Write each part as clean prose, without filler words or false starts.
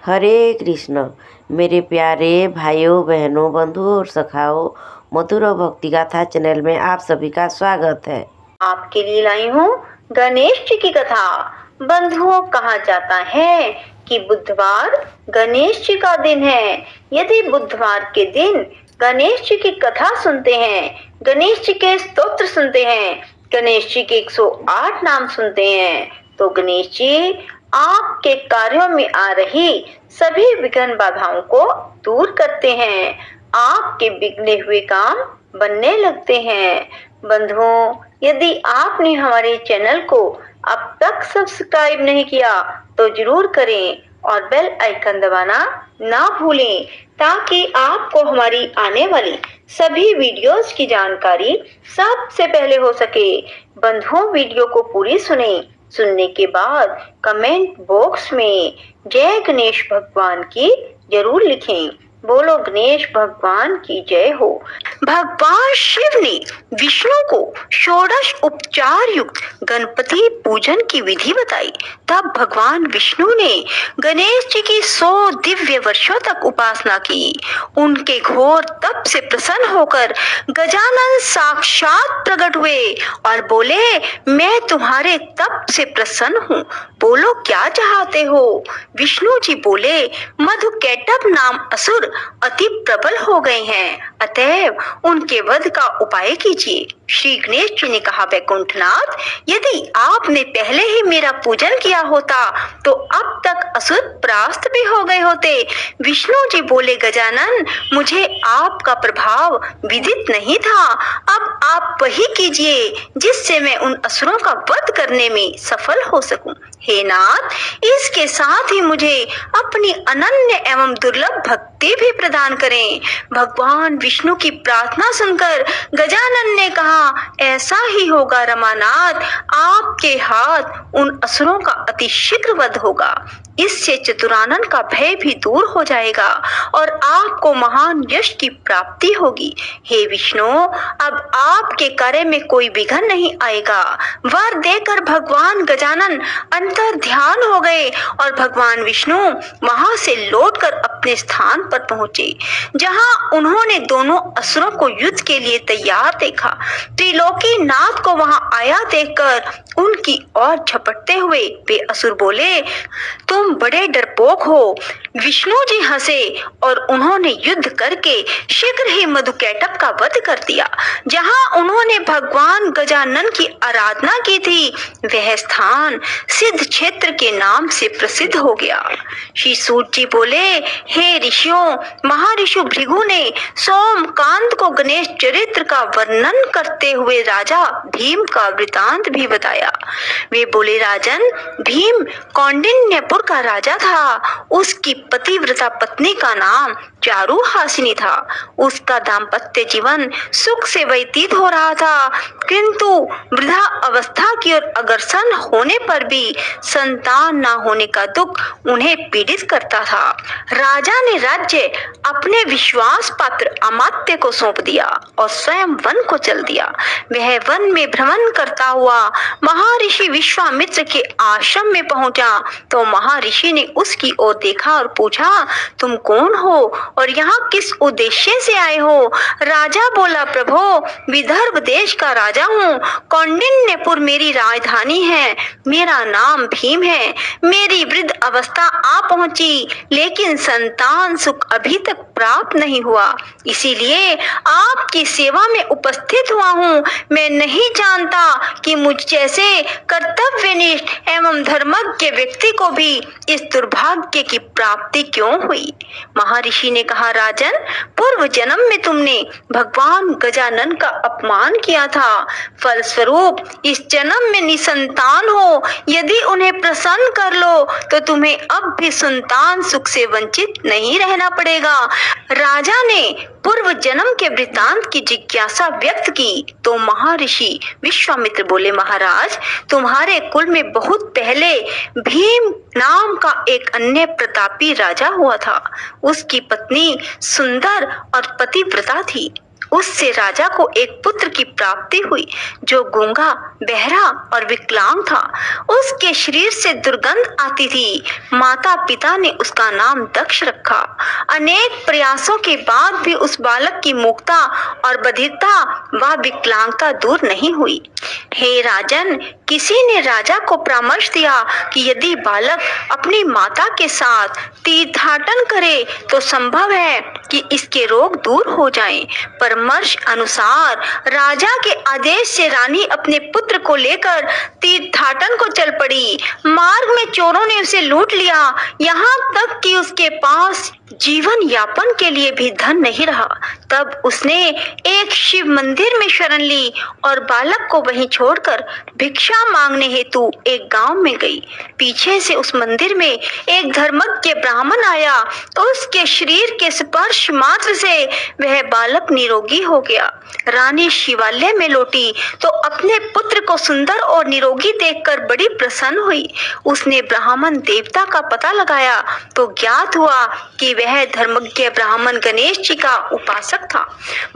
हरे कृष्ण। मेरे प्यारे भाइयों बहनों बंधुओं और सखाओं, मधुर भक्ति गाथा चैनल में आप सभी का स्वागत है। आपके लिए लाई हूँ गणेश जी की कथा। बंधुओं, कहा जाता है कि बुधवार गणेश जी का दिन है। यदि बुधवार के दिन गणेश जी की कथा सुनते हैं, गणेश जी के स्तोत्र सुनते हैं, गणेश जी के 108 नाम सुनते हैं, तो गणेश जी आपके कार्यों में आ रही सभी विघ्न बाधाओं को दूर करते हैं। आपके बिगड़े हुए काम बनने लगते हैं। बंधुओं, यदि आपने हमारे चैनल को अब तक सब्सक्राइब नहीं किया तो जरूर करें और बेल आइकन दबाना ना भूलें, ताकि आपको हमारी आने वाली सभी वीडियोस की जानकारी सबसे पहले हो सके। बंधुओं, वीडियो को पूरी सुनने के बाद कमेंट बॉक्स में जय गणेश भगवान की जरूर लिखें। बोलो गणेश भगवान की जय हो। भगवान शिव ने विष्णु को षोडश उपचार युक्त गणपति पूजन की विधि बताई। तब भगवान विष्णु ने गणेश जी की 100 दिव्य वर्षों तक उपासना की। उनके घोर तप से प्रसन्न होकर गजानन साक्षात प्रकट हुए और बोले, मैं तुम्हारे तप से प्रसन्न हूँ, बोलो क्या चाहते हो। विष्णु जी बोले, मधुकैटभ नाम असुर अति प्रबल हो गए हैं, अतएव उनके वध का उपाय कीजिए। श्री गणेश जी ने कहा, वैकुंठनाथ, यदि आपने पहले ही मेरा पूजन किया होता तो अब तक असुर परास्त भी हो गए होते। विष्णु जी बोले, गजानन, मुझे आपका प्रभाव विदित नहीं था। अब आप वही कीजिए जिससे मैं उन असुरों का वध करने में सफल हो सकूं। हे नाथ, इसके साथ ही मुझे अपनी अनन्य एवं दुर्लभ भक्ति भी प्रदान करें। भगवान विष्णु की प्रार्थना सुनकर गजानन ने कहा, ऐसा ही होगा रमानाथ, आपके हाथ उन असुरों का अति शीघ्र वध होगा। इससे चतुरानन का भय भी दूर हो जाएगा और आपको महान यश की प्राप्ति होगी। हे विष्णु, अब आपके कार्य में कोई विघ्न नहीं आएगा। वर देकर भगवान गजानन अंतर ध्यान हो गए और भगवान विष्णु वहां से लौटकर अपने स्थान पर पहुंचे, जहां उन्होंने दोनों असुरों को युद्ध के लिए तैयार देखा। त्रिलोकी नाथ को वहां आया देखकर उनकी ओर झपटते हुए वे असुर बोले, तुम बड़े डरपोक हो। विष्णु जी हंसे और उन्होंने युद्ध करके शीघ्र ही मधुकैटभ का वध कर दिया। जहां उन्होंने भगवान गजानन की आराधना की थी, वह स्थान सिद्ध क्षेत्र के नाम से प्रसिद्ध हो गया। श्री सूत जी बोले, हे ऋषियों, महर्षि भृगु ने सोमकांत को गणेश चरित्र का वर्णन करते हुए राजा भीम का वृतांत भी बताया। वे बोले, राजन, भीम कौंडिन्यपुर का राजा था। उसकी पतिव्रता पत्नी का नाम चारुहासिनी था। उसका दाम्पत्य जीवन सुख से व्यतीत हो रहा था, किंतु वृद्धा अवस्था की ओर अग्रसर होने पर भी संतान न होने का दुख उन्हें पीड़ित करता था। राजा ने राज्य अपने विश्वास पात्र अमात्य को सौंप दिया और स्वयं वन को चल दिया। वह वन में भ्रमण करता हुआ महर्षि विश्वामित्र के आश्रम में पहुंचा तो महर्षि ने उसकी ओर देखा और पूछा, तुम कौन हो और यहाँ किस उद्देश्य से आए हो। राजा बोला, प्रभु, विदर्भ देश का राजा हूँ। कौंडिन्यपुर मेरी राजधानी है। मेरा नाम भीम है। मेरी वृद्ध अवस्था आ पहुंची, लेकिन संतान सुख अभी तक प्राप्त नहीं हुआ, इसीलिए आपकी सेवा में उपस्थित हुआ हूँ। मैं नहीं जानता कि मुझ जैसे कर्तव्यनिष्ठ एवं धर्मज्ञ व्यक्ति को भी इस दुर्भाग्य की प्राप्ति क्यों हुई। महर्षि ने कहा, राजन, पूर्व जन्म में तुमने भगवान गजानन का अपमान किया था। फलस्वरूप इस जन्म में निसंतान हो। यदि उन्हें प्रसन्न कर लो तो तुम्हें अब भी संतान सुख से वंचित नहीं रहना पड़ेगा। राजा ने पूर्व जन्म के वृतांत की जिज्ञासा व्यक्त की तो महर्षि विश्वामित्र बोले, महाराज, तुम्हारे कुल में बहुत पहले भीम नाम का एक अन्य प्रतापी राजा हुआ था। उसकी पत्नी सुंदर और पतिव्रता थी। उससे राजा को एक पुत्र की प्राप्ति हुई जो गूंगा, बहरा और विकलांग था। उसके शरीर से दुर्गंध आती थी। माता पिता ने उसका नाम दक्ष रखा। अनेक प्रयासों के बाद भी उस बालक की मूकता और बधिरता व विकलांगता दूर नहीं हुई। हे राजन, किसी ने राजा को परामर्श दिया कि यदि बालक अपनी माता के साथ तीर्थाटन करे तो संभव है कि इसके रोग दूर हो जाएं। परामर्श अनुसार राजा के आदेश से रानी अपने पुत्र को लेकर तीर्थाटन को चल पड़ी। मार्ग में चोरों ने उसे लूट लिया, यहाँ तक कि उसके पास जीवन यापन के लिए भी धन नहीं रहा। तब उसने एक शिव मंदिर में शरण ली और बालक को वहीं छोड़कर भिक्षा मांगने हेतु एक गांव में गई। पीछे से उस मंदिर में एक धर्मज्ञ ब्राह्मण आया तो उसके शरीर के स्पर्श मात्र से वह बालक निरोगी हो गया। रानी शिवालय में लौटी तो अपने पुत्र को सुंदर और निरोगी देखकर बड़ी प्रसन्न हुई। उसने ब्राह्मण देवता का पता लगाया तो ज्ञात हुआ कि वह धर्मज्ञ ब्राह्मण गणेश जी का उपासक था।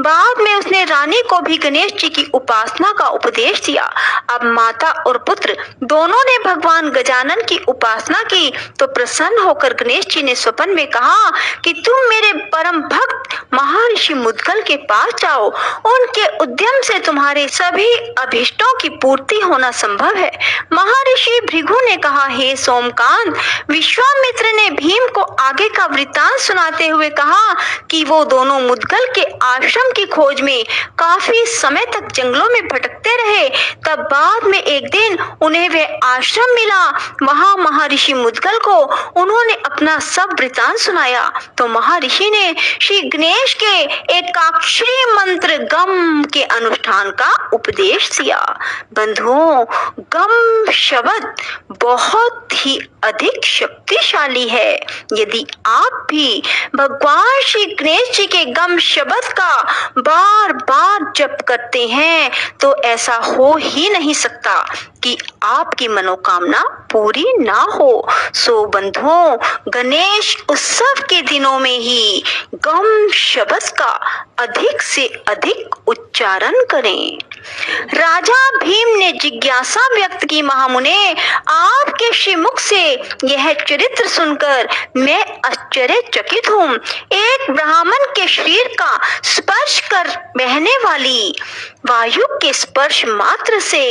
बाद में उसने रानी को भी गणेश जी की उपासना का उपदेश दिया। अब माता और पुत्र दोनों ने भगवान गजानन की उपासना की तो प्रसन्न होकर गणेश जी ने स्वप्न में कहा कि तुम मेरे परम भक्त महर्षि मुद्गल के पास जाओ, उनके उद्यम से तुम्हारे सभी अभिष्टों की पूर्ति होना संभव है। महर्षि भृगु ने कहा, हे सोमकांत, विश्वामित्र ने भीम को आगे का वृत्तांत सुनाते हुए कहा कि वो दोनों मुद्गल के आश्रम की खोज में काफी समय तक जंगलों में भटकते रहे। तब बाद में एक दिन उन्हें वह आश्रम मिला। वहां महर्षि मुद्गल को उन्होंने अपना सब वृत्तांत सुनाया तो महर्षि ने श्री गणेश के एकाक्षरी मंत्र गम के अनुष्ठान का उपदेश दिया। बंधुओं, गम शब्द बहुत ही अधिक शक्तिशाली है। यदि आप भी भगवान श्री गणेश जी के गम शब्द का बार बार जप करते हैं तो ऐसा हो ही नहीं सकता कि आपकी मनोकामना पूरी ना हो। सो बंधुओं, गणेश उत्सव के दिनों में ही गम शब्द का अधिक से अधिक उच्चारण करें। राजा भीम ने जिज्ञासा व्यक्त की, महामुने, आपके श्रीमुख से यह चरित्र सुनकर मैं आश्चर्यचकित हूँ। एक ब्राह्मण के शरीर का स्पर्श कर बहने वाली वायु के स्पर्श मात्र से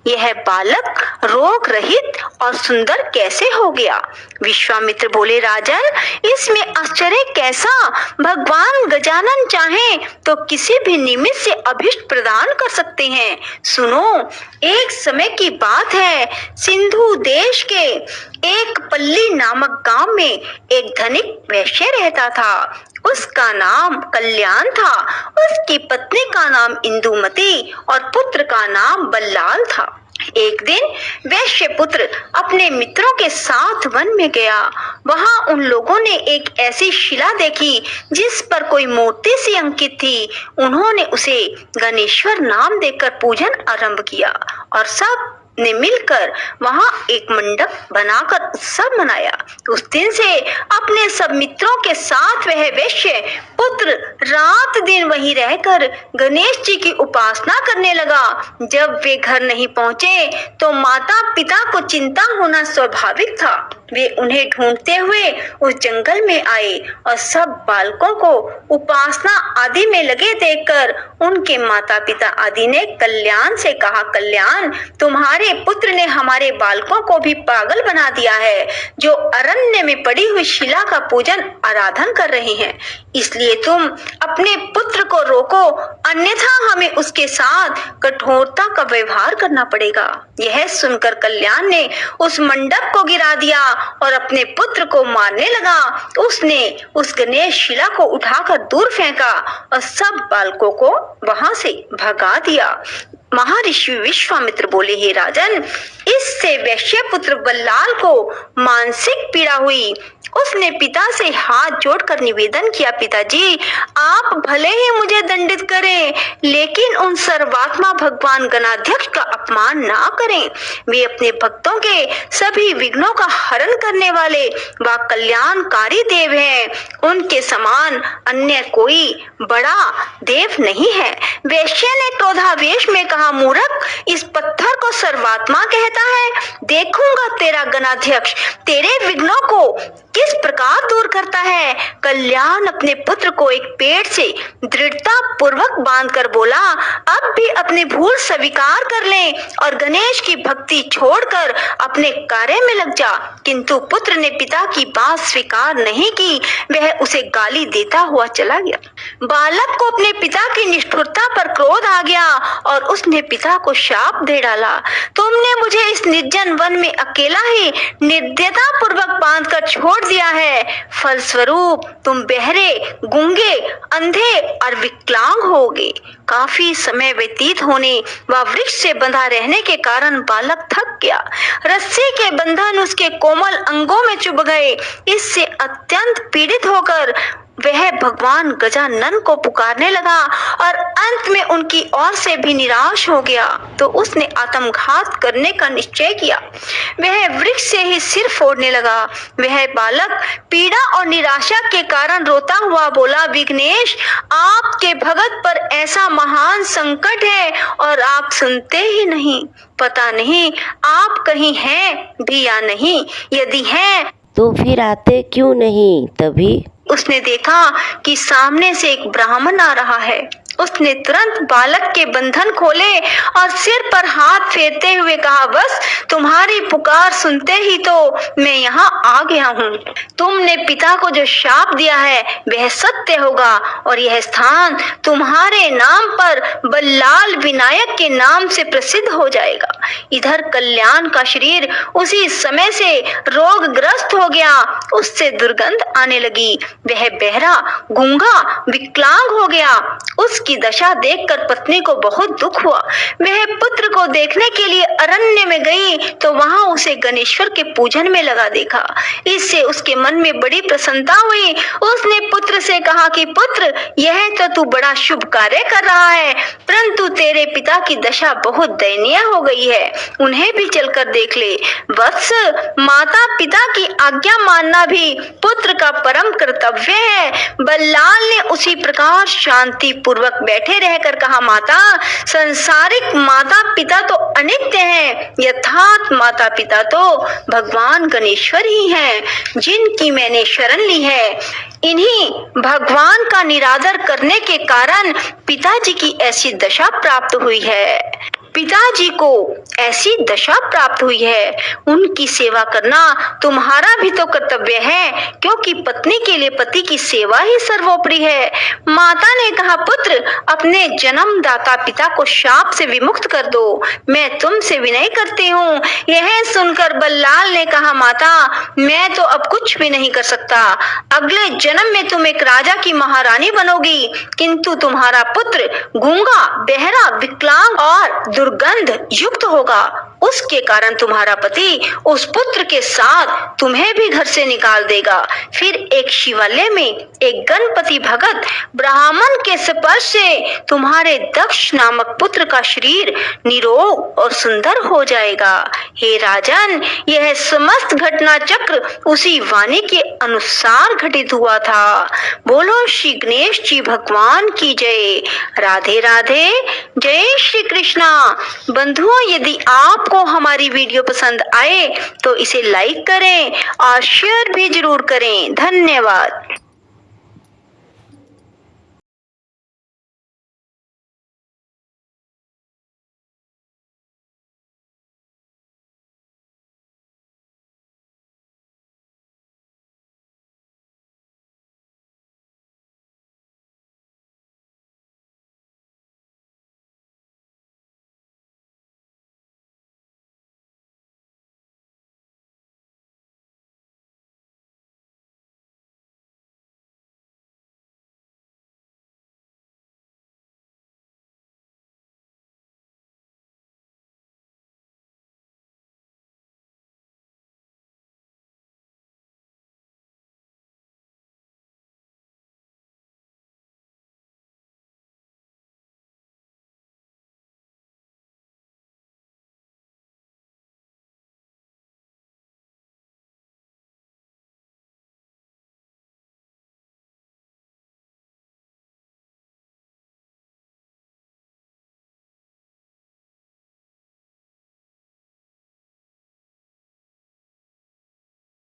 यह बालक रोग रहित और सुंदर कैसे हो गया? विश्वामित्र बोले, राजन, इसमें आश्चर्य कैसा? भगवान गजानन चाहे तो किसी भी निमित्त से अभिष्ट प्रदान कर सकते हैं। सुनो, एक समय की बात है, सिंधु देश के एक पल्ली नामक गांव में एक धनिक वैश्य रहता था। उसका नाम कल्याण था। उसकी पत्नी का नाम इंदुमती और पुत्र का नाम बल्लाल था। एक दिन वैश्य पुत्र अपने मित्रों के साथ वन में गया। वहां उन लोगों ने एक ऐसी शिला देखी जिस पर कोई मूर्ति सी अंकित थी। उन्होंने उसे गणेश्वर नाम देकर पूजन आरंभ किया और सब ने मिलकर वहां एक मंडप बनाकर उत्सव मनाया। उस दिन से अपने सब मित्रों के साथ वह वैश्य पुत्र रात दिन वहीं रहकर गणेश जी की उपासना करने लगा। जब वे घर नहीं पहुंचे तो माता पिता को चिंता होना स्वाभाविक था। वे उन्हें ढूंढते हुए उस जंगल में आए और सब बालकों को उपासना आदि में लगे देखकर उनके माता पिता आदि ने कल्याण से कहा, कल्याण, तुम्हारे पुत्र ने हमारे बालकों को भी पागल बना दिया है, जो अरण्य में पड़ी हुई शिला का पूजन आराधन कर रहे हैं। इसलिए तुम अपने पुत्र को रोको, अन्यथा हमें उसके साथ कठोरता का व्यवहार करना पड़ेगा। यह सुनकर कल्याण ने उस मंडप को गिरा दिया और अपने पुत्र को मारने लगा। उसने उस गणेश शिला को उठाकर दूर फेंका और सब बालकों को वहां से भगा दिया। महर्षि विश्वामित्र बोले, हे राजन, इससे वैश्य पुत्र बल्लाल को मानसिक पीड़ा हुई। उसने पिता से हाथ जोड़कर निवेदन किया, पिताजी, आप भले ही मुझे दंडित करें, लेकिन उन सर्वात्मा भगवान गणाध्यक्ष का अपमान ना करें। वे अपने भक्तों के सभी विघ्नों का हरण करने वाले व कल्याणकारी देव हैं। उनके समान अन्य कोई बड़ा देव नहीं है। वैश्य ने क्रोधावेश में कहा, मूर्ख, इस पत्थर को सर्वात्मा कहता है। देखूंगा तेरा गणाध्यक्ष तेरे विघ्नों को किस प्रकार दूर करता है। कल्याण अपने पुत्र को एक पेड़ से दृढ़ता पूर्वक बांधकर बोला, अब भी अपनी भूल स्वीकार कर ले और गणेश की भक्ति छोड़कर अपने कार्य में लग जा। किंतु पुत्र ने पिता की बात स्वीकार नहीं की। वह उसे गाली देता हुआ चला गया। बालक को अपने पिता की निष्ठुरता पर क्रोध आ गया और उसने पिता को शाप दे डाला, तुमने मुझे इस निर्जन वन में अकेला ही निर्दयता पूर्वक बांधकर छोड़ दिया है। फलस्वरूप तुम बहरे, गूंगे, अंधे और विकलांग होगे। काफी समय व्यतीत होने व वृक्ष से बंधा रहने के कारण बालक थक गया। रस्सी के बंधन उसके कोमल अंगों में चुभ गए। इससे अत्यंत पीड़ित होकर वह भगवान गजानन को पुकारने लगा और अंत में उनकी ओर से भी निराश हो गया। तो उसने आत्मघात करने का निश्चय किया। वह वृक्ष से ही सिर फोड़ने लगा। वह बालक पीड़ा और निराशा के कारण रोता हुआ बोला, विघ्नेश, आपके भगत पर ऐसा महान संकट है और आप सुनते ही नहीं। पता नहीं आप कहीं हैं भी या नहीं। यदि हैं तो फिर आते क्यों नहीं? तभी उसने देखा कि सामने से एक ब्राह्मण आ रहा है। उसने तुरंत बालक के बंधन खोले और सिर पर हाथ फेरते हुए कहा, बस तुम्हारी पुकार सुनते ही तो मैं यहाँ आ गया हूँ। तुमने पिता को जो शाप दिया है वह सत्य होगा और यह स्थान तुम्हारे नाम पर बल्लाल विनायक के नाम से प्रसिद्ध हो जाएगा। इधर कल्याण का शरीर उसी समय से रोगग्रस्त हो गया। उससे दुर्गंध आने लगी। वह बहरा, गूंगा, विकलांग हो गया। उसकी दशा देखकर पत्नी को बहुत दुख हुआ। वह पुत्र को देखने के लिए अरण्य में गई तो वहां उसे गणेश्वर के पूजन में लगा देखा। इससे उसके मन में बड़ी प्रसन्नता हुई। उसने पुत्र से कहा कि पुत्र, यह तो तू बड़ा शुभ कार्य कर रहा है, परंतु तेरे पिता की दशा बहुत दयनीय हो गई है। उन्हें भी चलकर देख ले। वत्स, माता पिता की आज्ञा मानना भी पुत्र का परम कर्तव्य है। बल्लाल ने उसी प्रकार शांति पूर्वक बैठे रहकर कहा, माता, संसारिक माता पिता तो अनित्य हैं, यथार्थ माता पिता तो भगवान गणेश्वर ही हैं, जिनकी मैंने शरण ली है। इन्हीं भगवान का निरादर करने के कारण पिताजी की ऐसी दशा प्राप्त हुई है। पिताजी को ऐसी दशा प्राप्त हुई है। उनकी सेवा करना तुम्हारा भी तो कर्तव्य है, क्योंकि पत्नी के लिए पति की सेवा ही सर्वोपरि है। माता ने कहा, पुत्र, अपने जन्मदाता पिता को शाप से विमुक्त कर दो। मैं तुमसे विनय करती हूँ। यह सुनकर बल्लाल ने कहा, माता, मैं तो अब कुछ भी नहीं कर सकता। अगले जन्म में तुम एक राजा की महारानी बनोगी, किंतु तुम्हारा पुत्र गूंगा, बहरा, विकलांग और दुर्गंध युक्त होगा। उसके कारण तुम्हारा पति उस पुत्र के साथ तुम्हें भी घर से निकाल देगा। फिर एक शिवालय में एक गणपति भगत ब्राह्मण के स्पर्श से तुम्हारे दक्ष नामक पुत्र का शरीर निरोग और सुंदर हो जाएगा। हे राजन, यह समस्त घटना चक्र उसी वाणी के अनुसार घटित हुआ था। बोलो श्री गणेश जी भगवान की जय। राधे राधे। जय श्री कृष्णा। बंधुओं, यदि आपको हमारी वीडियो पसंद आए तो इसे लाइक करें और शेयर भी जरूर करें। धन्यवाद।